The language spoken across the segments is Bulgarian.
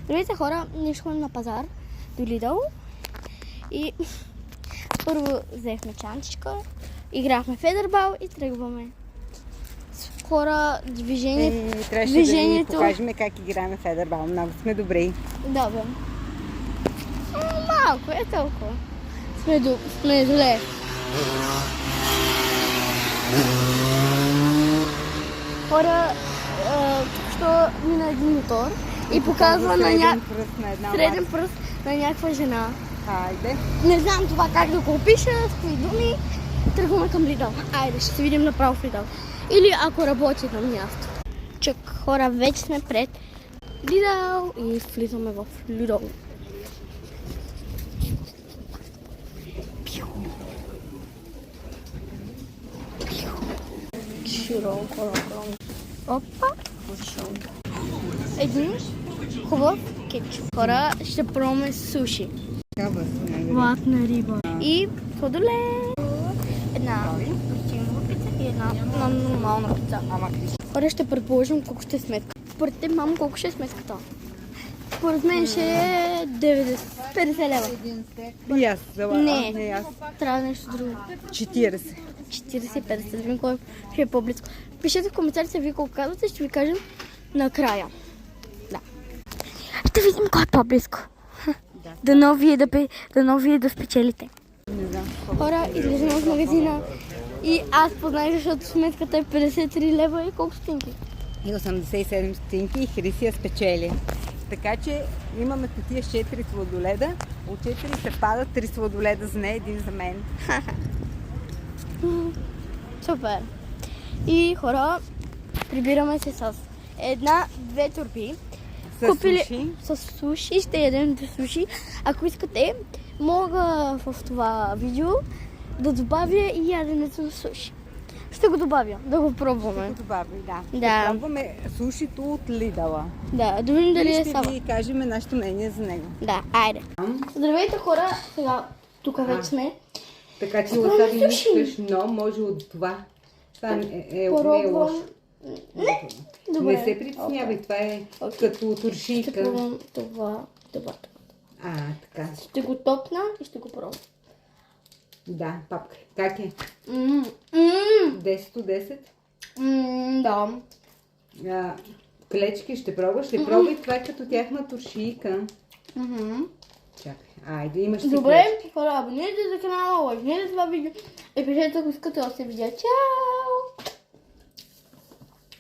Здравейте хора, ние ще ходим на пазар до Lidl и първо взехме чантичка, играхме федербал и тръгваме. Хора, движението... Трябваше да ни покажем как играем федербал. Много сме добри. Добре. Малко е толкова. Сме зле. Хора, тук що мина един мотор и показва на среден пръст на някаква жена. Хайде. Не знам това как да го опиша, с кои думи. Тръгваме към Lidl. Айде, ще се видим направо в Lidl. Или ако работи на място. Чак, хора, вече сме пред Lidl и влизаме в Lidl. Широко. Опа. Един хубав кетчуп. Хора, ще пробваме суши. Златна риба. И сладолед. Една стимова пица и една нормална пица. Хора, ще предположим колко ще е сметка. Според теб, мамо, колко ще е сметката? Според мен ще е 50 лева. И аз. Не, трябва нещо друго. 40. 40-50, да видим кой ще е по-близко. Пишете в коментарите вие колко казвате, ще ви кажем накрая. Да. Ще видим кой е по-близко. Дано вие да спечелите. Не знам. Хора, излизаме от магазина и аз познах, защото сметката е 53 лева и колко стотинки? И 87 стотинки и Хриси я спечели. Така че имаме кутия с 4 сладоледа. От 4 се падат 3 сладоледа за нея, един за мен. Супер! И хора, прибираме се с две турби. С суши, ще ядем суши. Ако искате, мога в това видео да добавя и яденето на суши. Ще го добавя, да го пробваме. Ще го добавим, да. Да. Ще пробваме сушито от Lidl. Да, да видим дали е Ще само. ви кажем нашето мнение за него. Да, айде. Здравейте хора, сега тук вече сме. Така че остави не искаш, но може от това. Това не е лошо. Добре. Не се притеснявай, това е като туршийка. Ще пробвам това. Така. Ще го топна и ще го пробвам. Да, папка. Как е? 10 от 10? Да. Клечки ще пробваш ли? Пробвай това е като тяхна туршийка. Чакай, айде, имаш си Добре, клечки. хора, абонирайте за канала, лайкнете това видео и пишете ако искате още видео. Чао!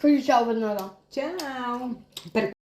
Кажи чао веднага. Чао!